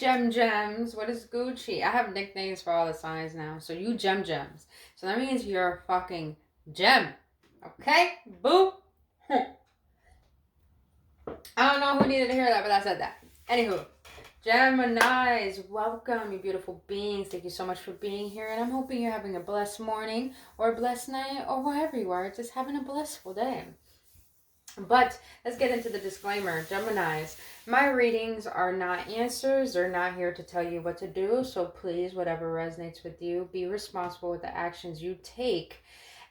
Gems. What is Gucci? I have nicknames for all the signs now. So you Gems. So that means you're a fucking gem. Okay? Boo. I don't know who needed to hear that, but I said that. Anywho, Geminis, welcome, you beautiful beings. Thank you so much for being here. And I'm hoping you're having a blessed morning or a blessed night or wherever you are, just having a blissful day. But let's get into the disclaimer. Geminis, my readings are not answers. They're not here to tell you what to do. So please, whatever resonates with you, be responsible with the actions you take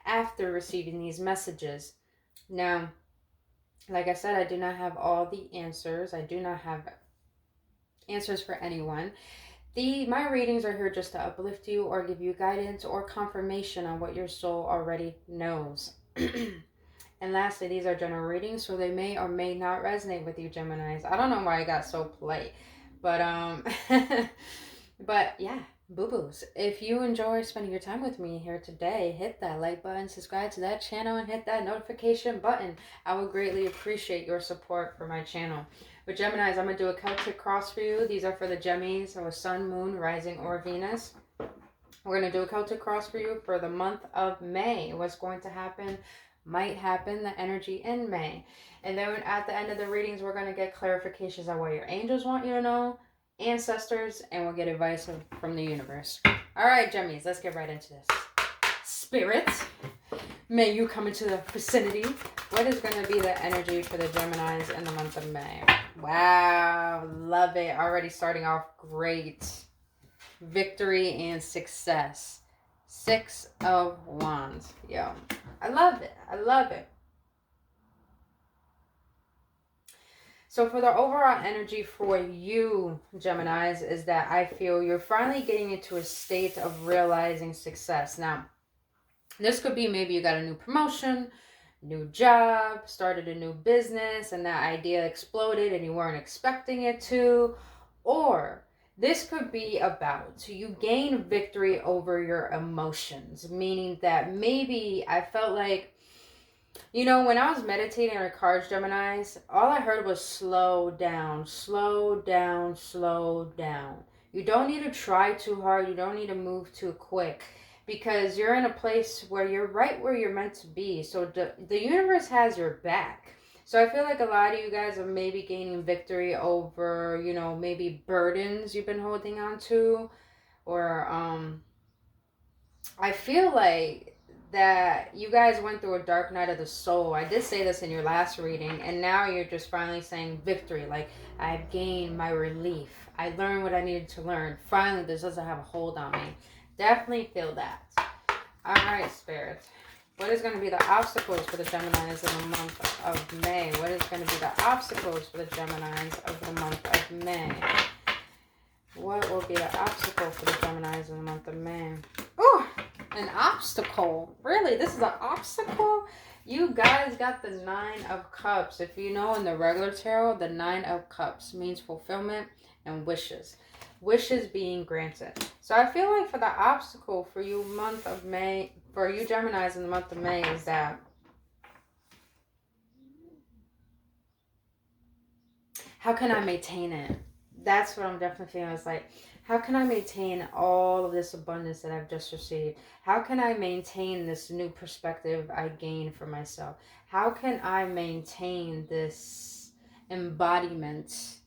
after receiving these messages. Now, like I said, I do not have all the answers. I do not have answers for anyone. My readings are here just to uplift you or give you guidance or confirmation on what your soul already knows. And lastly, these are general readings, so they may or may not resonate with you, Geminis. I don't know why I got so polite, but but yeah, boo-boos. If you enjoy spending your time with me here today, hit that like button, subscribe to that channel, and hit that notification button. I would greatly appreciate your support for my channel. With Geminis, I'm going to do a Celtic cross for you. These are for the Gemmies, or Sun, Moon, Rising, or Venus. We're going to do a Celtic cross for you for the month of May. What's going to happen might happen, the energy in May. And then at the end of the readings, we're going to get clarifications on what your angels want you to know, ancestors, and we'll get advice from the universe. All right, Gemmies, let's get right into this. Spirit, may you come into the vicinity. What is going to be the energy for the Geminis in the month of May? Wow, love it. Already starting off great. Victory and success. 6 of Wands. Yo, I love it. I love it. So for the overall energy for you, Geminis, is that I feel you're finally getting into a state of realizing success. Now, this could be maybe you got a new promotion, new job, started a new business, and that idea exploded and you weren't expecting it to. Or this could be about you gain victory over your emotions, meaning that maybe I felt like, you know, when I was meditating on cards, Geminis, all I heard was slow down, slow down, slow down. You don't need to try too hard. You don't need to move too quick, because you're in a place where you're right where you're meant to be. So the universe has your back. So I feel like a lot of you guys are maybe gaining victory over, you know, maybe burdens you've been holding on to. Or I feel like that you guys went through a dark night of the soul. I did say this in your last reading, and now you're just finally saying victory. Like, I've gained my relief. I learned what I needed to learn. Finally, this doesn't have a hold on me. Definitely feel that. All right, Spirit. What is going to be the obstacles for the Geminis in the month of May? What is going to be the obstacles for the Geminis of the month of May? What will be the obstacle for the Geminis in the month of May? Oh, an obstacle. Really? This is an obstacle? You guys got the 9 of Cups. If you know in the regular tarot, the 9 of Cups means fulfillment and wishes. Wishes being granted. So I feel like for the obstacle for you month of May, for you Geminis in the month of May, is that how can I maintain it? That's what I'm definitely feeling. It's like, how can I maintain all of this abundance that I've just received? How can I maintain this new perspective I gained for myself? How can I maintain this embodiment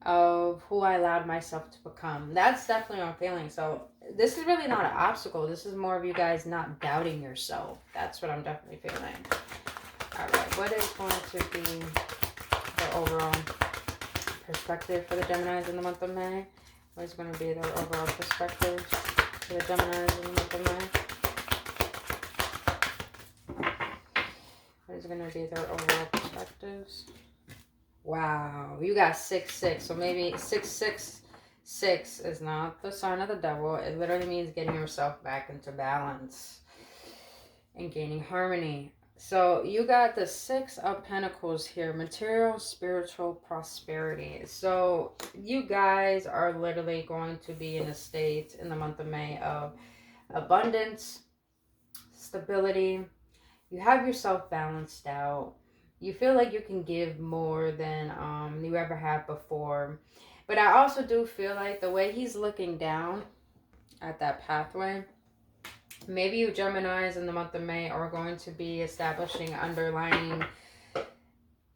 of who I allowed myself to become? That's definitely what I'm feeling. So this is really not an obstacle. This is more of you guys not doubting yourself. That's what I'm definitely feeling. All right, what is going to be the overall perspective for the Geminis in the month of May? What is going to be their overall perspectives for the Geminis in the month of May? What is going to be their overall perspectives? Wow, you got 6-6. So maybe 666 is not the sign of the devil. It literally means getting yourself back into balance and gaining harmony. So you got the 6 of Pentacles here, material, spiritual prosperity. So you guys are literally going to be in a state in the month of May of abundance, stability. You have yourself balanced out. You feel like you can give more than you ever have before. But I also do feel like the way he's looking down at that pathway, maybe you Geminis in the month of May are going to be establishing underlying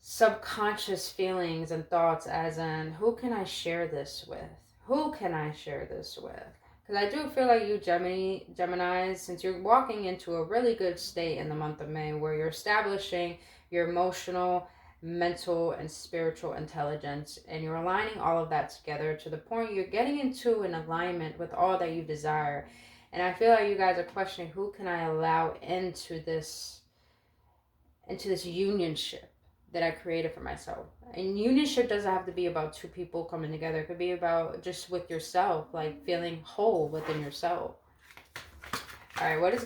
subconscious feelings and thoughts, as in, who can I share this with? Who can I share this with? Because I do feel like you Geminis, since you're walking into a really good state in the month of May where you're establishing your emotional, mental, and spiritual intelligence, and you're aligning all of that together to the point you're getting into an alignment with all that you desire. And I feel like you guys are questioning, who can I allow into this unionship that I created for myself. And unionship doesn't have to be about two people coming together. It could be about just with yourself, like feeling whole within yourself. All right, what are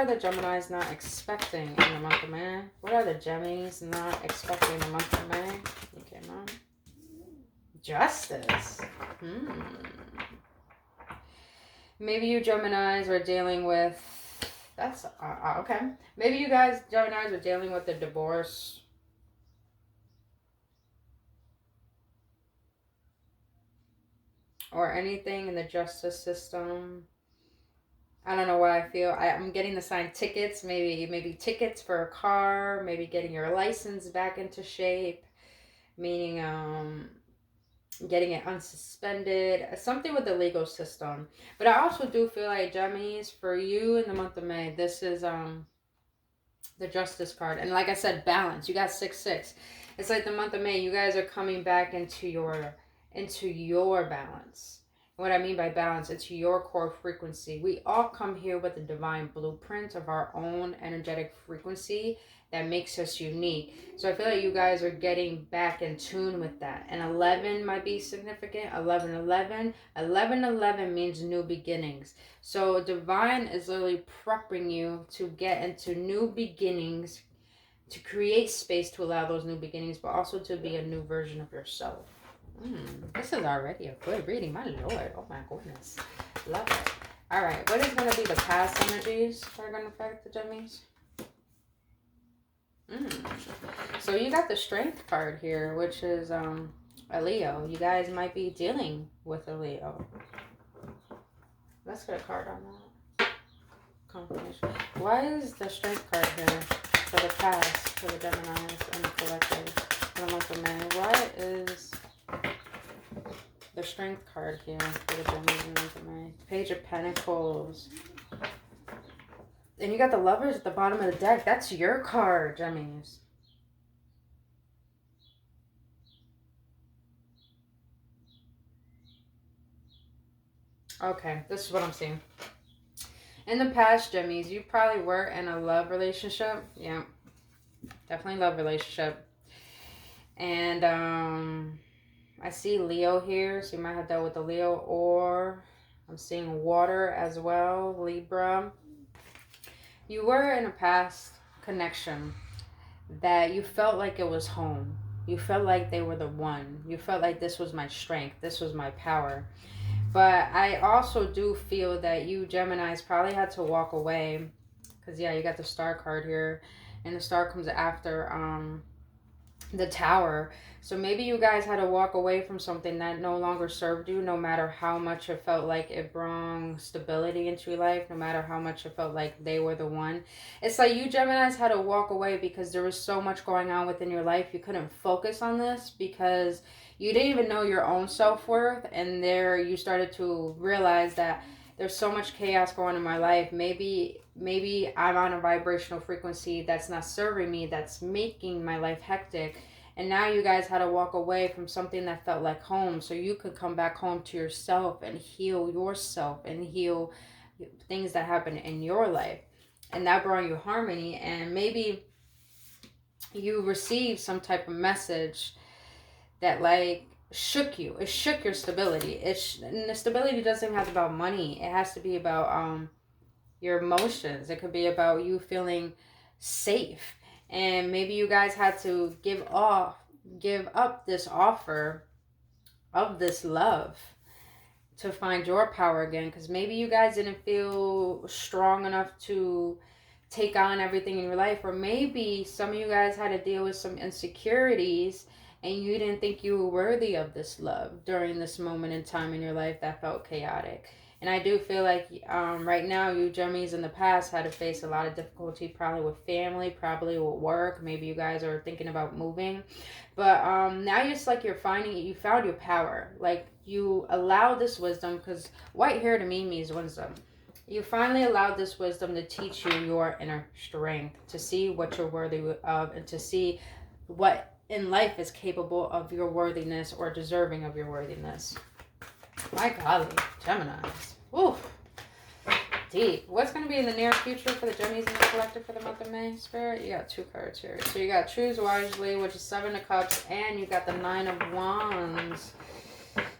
the Geminis not expecting in the month of May? What are the Geminis not expecting in the month of May? Okay, Mom. Justice. Maybe you Geminis are dealing with, that's, okay. Maybe you guys, Geminis, are dealing with a divorce. Or anything in the justice system. I don't know what I feel. I'm getting the sign tickets. Maybe tickets for a car. Maybe getting your license back into shape. Meaning getting it unsuspended. Something with the legal system. But I also do feel like, Geminis, for you in the month of May, this is the Justice card. And like I said, balance. You got 6-6. It's like the month of May, you guys are coming back into your balance. What I mean by balance, it's your core frequency. We all come here with a divine blueprint of our own energetic frequency that makes us unique. So I feel like you guys are getting back in tune with that. And 11 might be significant. 11 means new beginnings. So divine is literally prepping you to get into new beginnings, to create space to allow those new beginnings, but also to be a new version of yourself. This is already a good reading, my lord. Oh my goodness. Love it. Alright, what is going to be the past energies that are going to affect the Gemmies? So you got the Strength card here, which is a Leo. You guys might be dealing with a Leo. Let's get a card on that. Confirmation. Why is the Strength card here for the past, for the Geminis and the collective for the month of May? Why is the Strength card here for the Geminis in the month of May? Page of Pentacles. And you got the Lovers at the bottom of the deck. That's your card, Geminis. Okay, this is what I'm seeing. In the past, Gemmies, you probably were in a love relationship. Yeah, definitely love relationship. And I see Leo here, so you might have dealt with a Leo, or I'm seeing water as well, Libra. You were in a past connection that you felt like it was home. You felt like they were the one. You felt like this was my strength. This was my power. But I also do feel that you Geminis probably had to walk away. Because, yeah, you got the Star card here. And the Star comes after the Tower. So maybe you guys had to walk away from something that no longer served you, no matter how much it felt like it brought stability into your life, no matter how much it felt like they were the one. It's like you Geminis had to walk away because there was so much going on within your life. You couldn't focus on this because you didn't even know your own self-worth. And there you started to realize that there's so much chaos going on in my life. Maybe I'm on a vibrational frequency that's not serving me, that's making my life hectic. And now you guys had to walk away from something that felt like home so you could come back home to yourself and heal yourself and heal things that happen in your life. And that brought you harmony. And maybe you received some type of message that like shook you. It shook your stability. And the stability doesn't have to be about money. It has to be about your emotions. It could be about you feeling safe. And maybe you guys had to give up this offer of this love to find your power again. Because maybe you guys didn't feel strong enough to take on everything in your life. Or maybe some of you guys had to deal with some insecurities and you didn't think you were worthy of this love during this moment in time in your life that felt chaotic. And I do feel like right now, you Gemmies in the past had to face a lot of difficulty, probably with family, probably with work. Maybe you guys are thinking about moving. But now it's like you're finding, you found your power. Like you allow this wisdom, because white hair to me means wisdom. You finally allowed this wisdom to teach you your inner strength, to see what you're worthy of, and to see what in life is capable of your worthiness or deserving of your worthiness. My golly, Geminis. Oof. Deep. What's going to be in the near future for the Gemini's in the collective for the month of May, Spirit? You got 2 cards here. So you got Choose Wisely, which is 7 of Cups, and you got the 9 of Wands,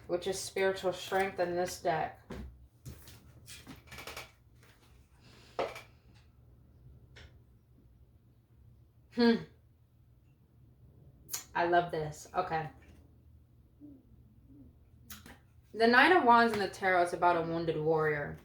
which is spiritual strength in this deck. I love this. Okay. The 9 of Wands in the Tarot is about a wounded warrior.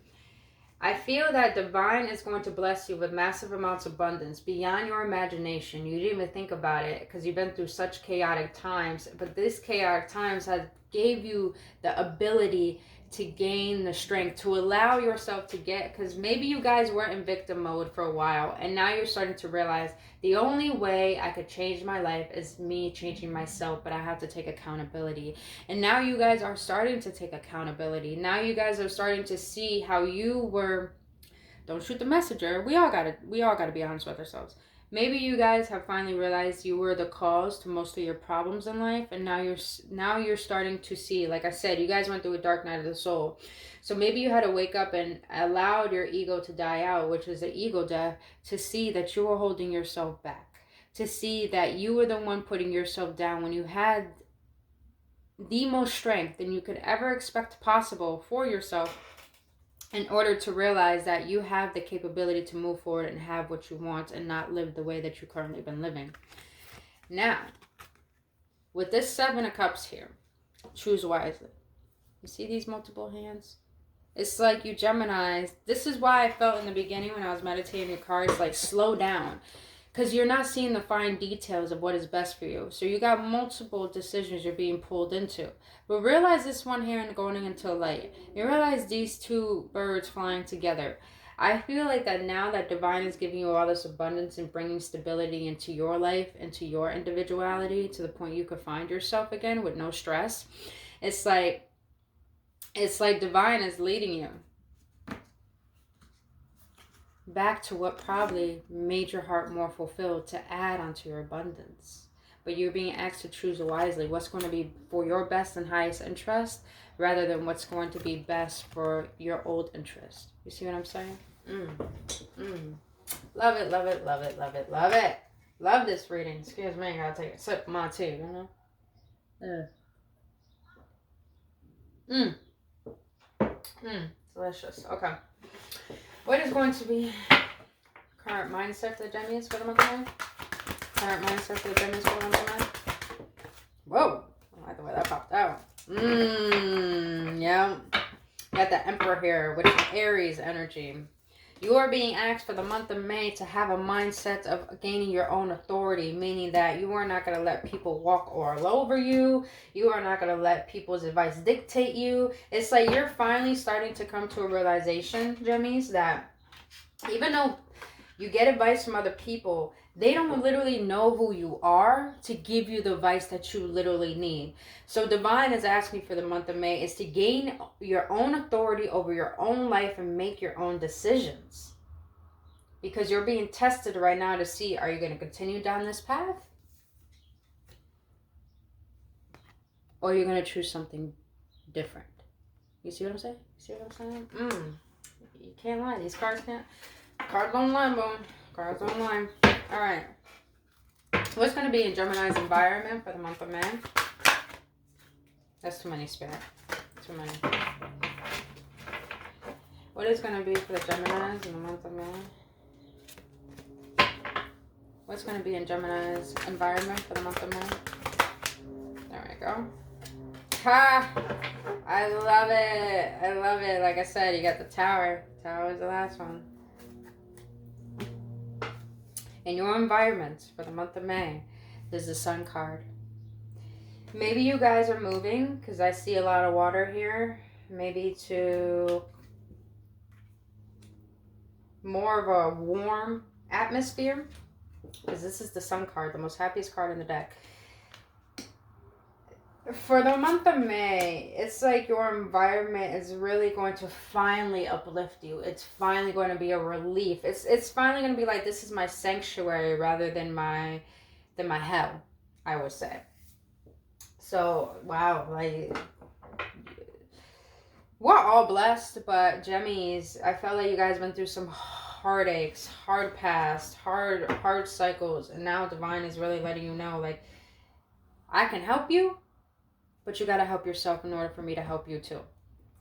I feel that Divine is going to bless you with massive amounts of abundance beyond your imagination. You didn't even think about it because you've been through such chaotic times. But this chaotic times has gave you the ability to gain the strength to allow yourself to get, because maybe you guys were in victim mode for a while, and now you're starting to realize the only way I could change my life is me changing myself, but I have to take accountability. And now you guys are starting to take accountability. Now you guys are starting to see how you were. Don't shoot the messenger. We all gotta be honest with ourselves. Maybe you guys have finally realized you were the cause to most of your problems in life, and now you're starting to see, like I said, you guys went through a dark night of the soul. So maybe you had to wake up and allowed your ego to die out, which is the ego death, to see that you were holding yourself back, to see that you were the one putting yourself down when you had the most strength than you could ever expect possible for yourself, in order to realize that you have the capability to move forward and have what you want and not live the way that you've currently been living. Now, with this 7 of Cups here, choose wisely. You see these multiple hands? It's like you Geminis, this is why I felt in the beginning when I was meditating your cards, like slow down. Because you're not seeing the fine details of what is best for you. So you got multiple decisions you're being pulled into. But realize this one here and going into light. You realize these 2 birds flying together. I feel like that now that Divine is giving you all this abundance and bringing stability into your life, into your individuality, to the point you could find yourself again with no stress. It's like Divine is leading you back to what probably made your heart more fulfilled, to add onto your abundance. But you're being asked to choose wisely what's going to be for your best and highest interest, rather than what's going to be best for your old interest. You see what I'm saying? Love it, love it, love it, love it, love it. Love this reading. Excuse me, I gotta take a sip of my tea, you know? Delicious. Okay. What is going to be current mindset for the Gemini's for the month of May? Current mindset for the Gemini's for the month of May? Whoa. I like the way that popped out. Yeah. Got the Emperor here, which is Aries energy. You are being asked for the month of May to have a mindset of gaining your own authority, meaning that you are not going to let people walk all over you. You are not going to let people's advice dictate you. It's like you're finally starting to come to a realization, Gemmies, that even though you get advice from other people, they don't literally know who you are to give you the advice that you literally need. So Divine is asking for the month of May is to gain your own authority over your own life and make your own decisions. Because you're being tested right now to see, are you going to continue down this path? Or are you going to choose something different? You see what I'm saying? You see what I'm saying? You can't lie. These cards can't. Cards don't lie, boom. Cards don't lie. All right. What's going to be in Gemini's environment for the month of May? That's too many, Spirit. Too many. What is going to be for the Geminis in the month of May? What's going to be in Gemini's environment for the month of May? There we go. Ha! I love it. I love it. Like I said, you got the Tower. Tower is the last one. In your environment for the month of May, there's the Sun card. Maybe you guys are moving, because I see a lot of water here. Maybe to more of a warm atmosphere, because this is the Sun card, the most happiest card in the deck. For the month of May, it's like your environment is really going to finally uplift you. It's finally going to be a relief. It's finally going to be like, this is my sanctuary rather than my hell, I would say. So, wow, like, we're all blessed, but Gemmies, I felt like you guys went through some heartaches, hard past, hard cycles, and now Divine is really letting you know, like, I can help you, but you got to help yourself in order for me to help you too.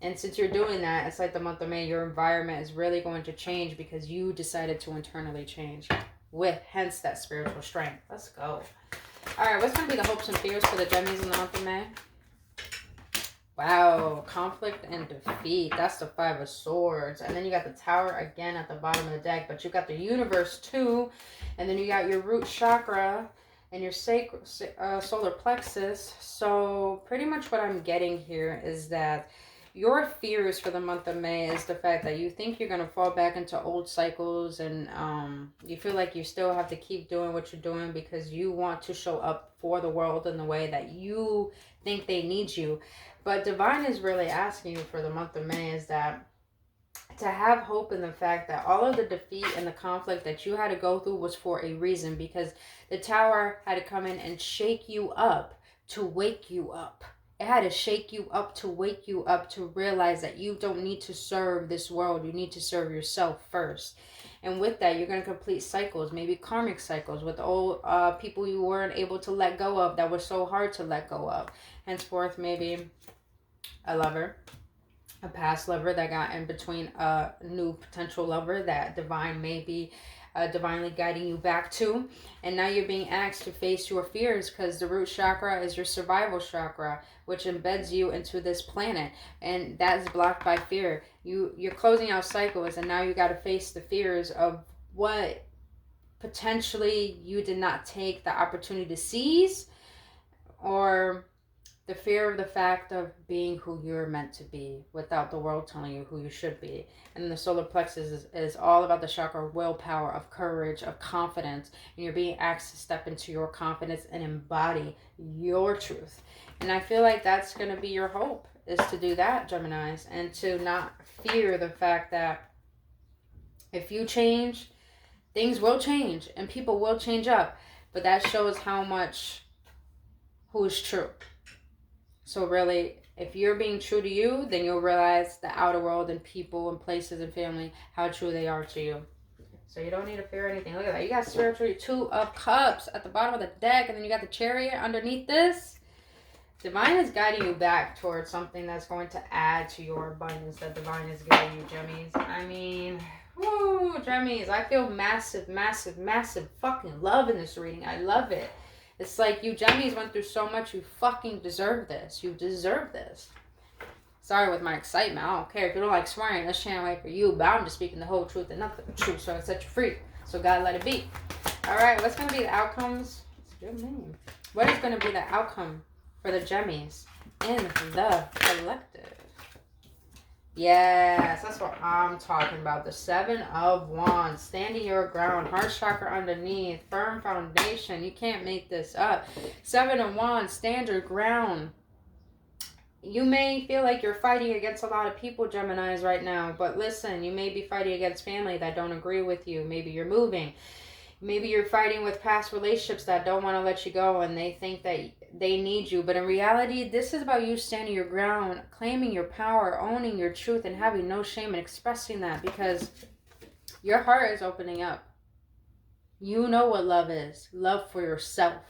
And since you're doing that, it's like the month of May, your environment is really going to change because you decided to internally change, with hence that spiritual strength. Let's go. All right, what's going to be the hopes and fears for the Gemmies in the month of May? Wow, conflict and defeat. That's the Five of Swords. And then you got the Tower again at the bottom of the deck, but you got the Universe too. And then you got your root chakra and your sacral solar plexus. So pretty much what I'm getting here is that your fears for the month of May is the fact that you think you're going to fall back into old cycles, and you feel like you still have to keep doing what you're doing because you want to show up for the world in the way that you think they need you. But Divine is really asking you for the month of May is that to have hope in the fact that all of the defeat and the conflict that you had to go through was for a reason, because the Tower had to come in and shake you up to wake you up. It had to shake you up to wake you up to realize that you don't need to serve this world. You need to serve yourself first. And with that, you're going to complete cycles, maybe karmic cycles with old people you weren't able to let go of that were so hard to let go of. Henceforth, maybe a lover, a past lover that got in between a new potential lover that Divine may be divinely guiding you back to. And now you're being asked to face your fears because the root chakra is your survival chakra, which embeds you into this planet, and that's blocked by fear. You're closing out cycles, and now you got to face the fears of what potentially you did not take the opportunity to seize, or the fear of the fact of being who you're meant to be without the world telling you who you should be. And the solar plexus is all about the chakra of willpower, of courage, of confidence. And you're being asked to step into your confidence and embody your truth. And I feel like that's going to be your hope, is to do that, Geminis. And to not fear the fact that if you change, things will change and people will change up. But that shows how much who is true. So really, if you're being true to you, then you'll realize the outer world and people and places and family, how true they are to you. So you don't need to fear anything. Look at that. You got spiritual 2 of Cups at the bottom of the deck, and then you got the Chariot underneath this. Divine is guiding you back towards something that's going to add to your abundance that Divine is giving you, Gemmies. I mean, woo, Gemmies. I feel massive, massive, massive fucking love in this reading. I love it. It's like you Gemmies went through so much, you fucking deserve this. You deserve this. Sorry with my excitement. I don't care. If you don't like swearing, this channel ain't for you. But I'm just speaking the whole truth and nothing but the truth. So I set you free. So God let it be. Alright, what's going to be the outcomes? It's a good name. What is going to be the outcome for the Gemmies in the collective? Yes, that's what I'm talking about. The 7 of Wands. Standing your ground. Heart chakra underneath. Firm foundation. You can't make this up. 7 of Wands. Stand your ground. You may feel like you're fighting against a lot of people, Geminis, right now. But listen, you may be fighting against family that don't agree with you. Maybe you're moving. Maybe you're fighting with past relationships that don't want to let you go and they think that they need you. But in reality, this is about you standing your ground, claiming your power, owning your truth, and having no shame in expressing that, because your heart is opening up. You know what love is. Love for yourself.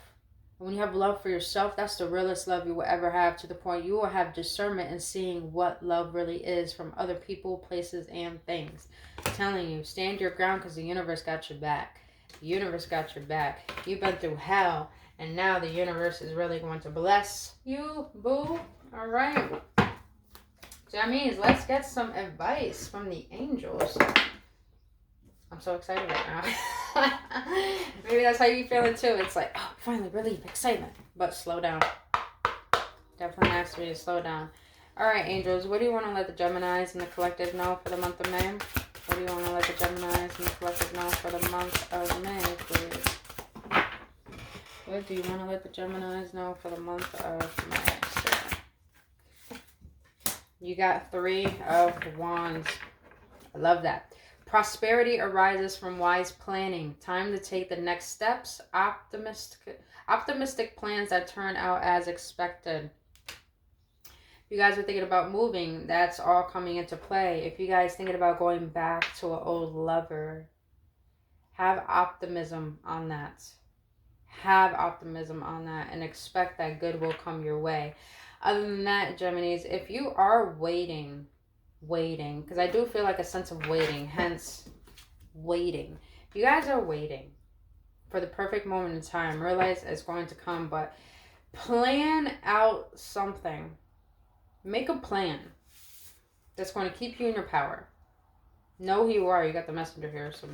And when you have love for yourself, that's the realest love you will ever have, to the point you will have discernment in seeing what love really is from other people, places, and things. I'm telling you, stand your ground because the universe got your back. The universe got your back. You've been through hell, and now the universe is really going to bless you, boo. All right. Gemmies, let's get some advice from the angels. I'm so excited right now. Maybe that's how you feel it too. It's like, oh, finally, relief, excitement. But slow down. Definitely asks me to slow down. All right, angels, what do you want to let the Geminis and the collective know for the month of May? What do you want to let the Geminis and the collective know for the month of May, please? What do you want to let the Geminis know for the month of May, sir? You got 3 of Wands. I love that. Prosperity arises from wise planning. Time to take the next steps. Optimistic plans that turn out as expected. If you guys are thinking about moving, that's all coming into play. If you guys thinking about going back to an old lover, have optimism on that. Have optimism on that and expect that good will come your way. Other than that, Geminis, if you are waiting, because I do feel like a sense of waiting, hence waiting. If you guys are waiting for the perfect moment in time, realize it's going to come, but plan out something. Make a plan that's going to keep you in your power. Know who you are. You got the messenger here. So.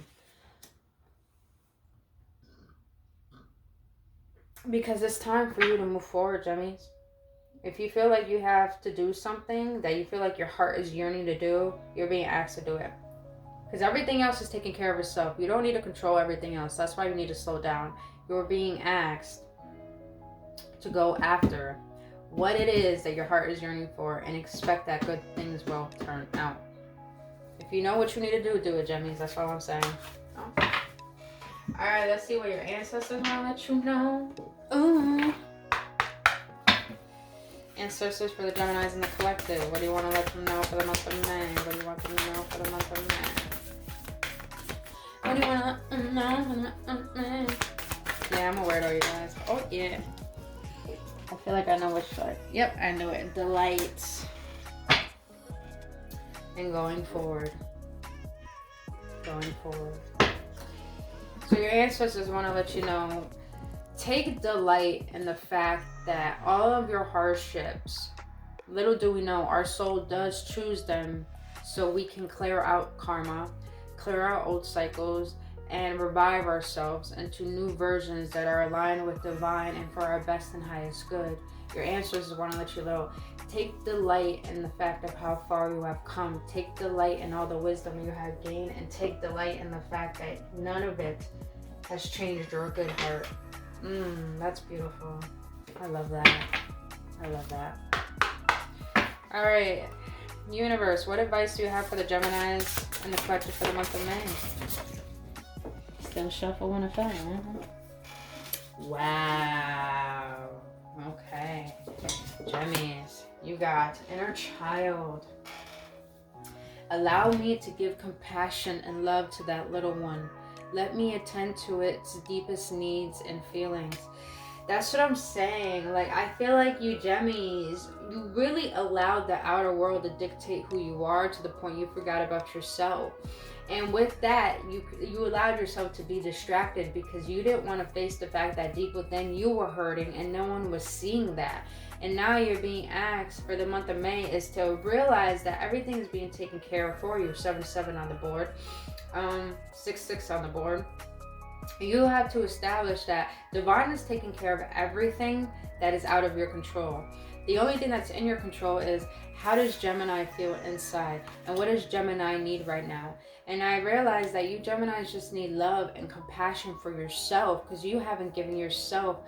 Because it's time for you to move forward, Gemmies. If you feel like you have to do something that you feel like your heart is yearning to do, you're being asked to do it. Because everything else is taking care of itself. You don't need to control everything else. That's why you need to slow down. You're being asked to go after what it is that your heart is yearning for and expect that good things will turn out. If you know what you need to do, do it, Gemmies. That's all I'm saying. Oh. Alright, let's see what your ancestors want to let you know. Ooh. Ancestors for the Geminis and the collective. What do you want to let them know for the month of May? What do you want them to know for the month of May? What do you want to let them know for the month of May? Yeah, I'm a weirdo, you guys. Oh, yeah. I feel like I know which side. Yep, I knew it. Delight. And going forward. Going forward. So your ancestors want to let you know, take delight in the fact that all of your hardships, little do we know, our soul does choose them so we can clear out karma, clear out old cycles, and revive ourselves into new versions that are aligned with divine and for our best and highest good. Your ancestors want to let you know, take delight in the fact of how far you have come. Take delight in all the wisdom you have gained, and take delight in the fact that none of it has changed your good heart. That's beautiful. I love that. I love that. All right, universe, what advice do you have for the Geminis and the collective for the month of May? Still shuffling a phone. Wow. Okay. Gemmies, you got inner child. Allow me to give compassion and love to that little one. Let me attend to its deepest needs and feelings. That's what I'm saying. Like, I feel like you Gemmies, you really allowed the outer world to dictate who you are to the point you forgot about yourself. And with that, you allowed yourself to be distracted because you didn't want to face the fact that deep within you were hurting and no one was seeing that. And now you're being asked for the month of May is to realize that everything is being taken care of for you. 7-7 on the board. 6-6 on the board. You have to establish that divine is taking care of everything that is out of your control. The only thing that's in your control is, how does Gemini feel inside? And what does Gemini need right now? And I realize that you Geminis just need love and compassion for yourself, because you haven't given yourself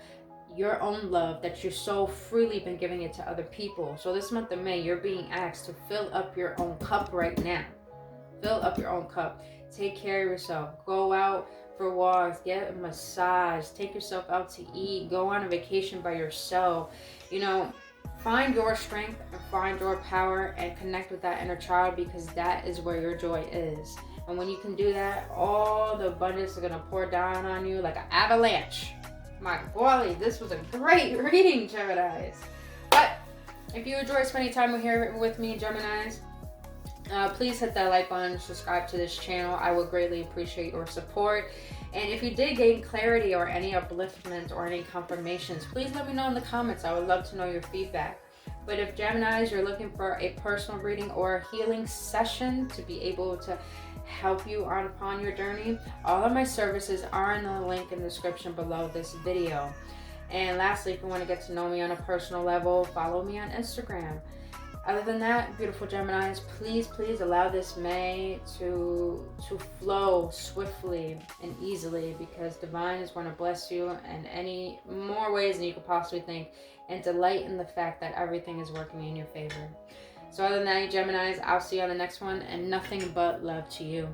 your own love that you're so freely been giving it to other people. So this month of May, you're being asked to fill up your own cup right now. Fill up your own cup. Take care of yourself. Go out for walks. Get a massage. Take yourself out to eat. Go on a vacation by yourself. You know, find your strength and find your power and connect with that inner child, because that is where your joy is. And when you can do that, all the abundance are going to pour down on you like an avalanche. My golly, this was a great reading, Geminis. But if you enjoy spending time here with me, Geminis, please hit that like button, subscribe to this channel. I would greatly appreciate your support. And if you did gain clarity or any upliftment or any confirmations, please let me know in the comments. I would love to know your feedback. But if Geminis, you're looking for a personal reading or a healing session to be able to help you upon your journey, all of my services are in the link in the description below this video. And lastly, if you want to get to know me on a personal level, follow me on Instagram. Other than that, beautiful Geminis, please, please allow this May to flow swiftly and easily, because Divine is going to bless you in any more ways than you could possibly think, and delight in the fact that everything is working in your favor. So other than that, Geminis, I'll see you on the next one, and nothing but love to you.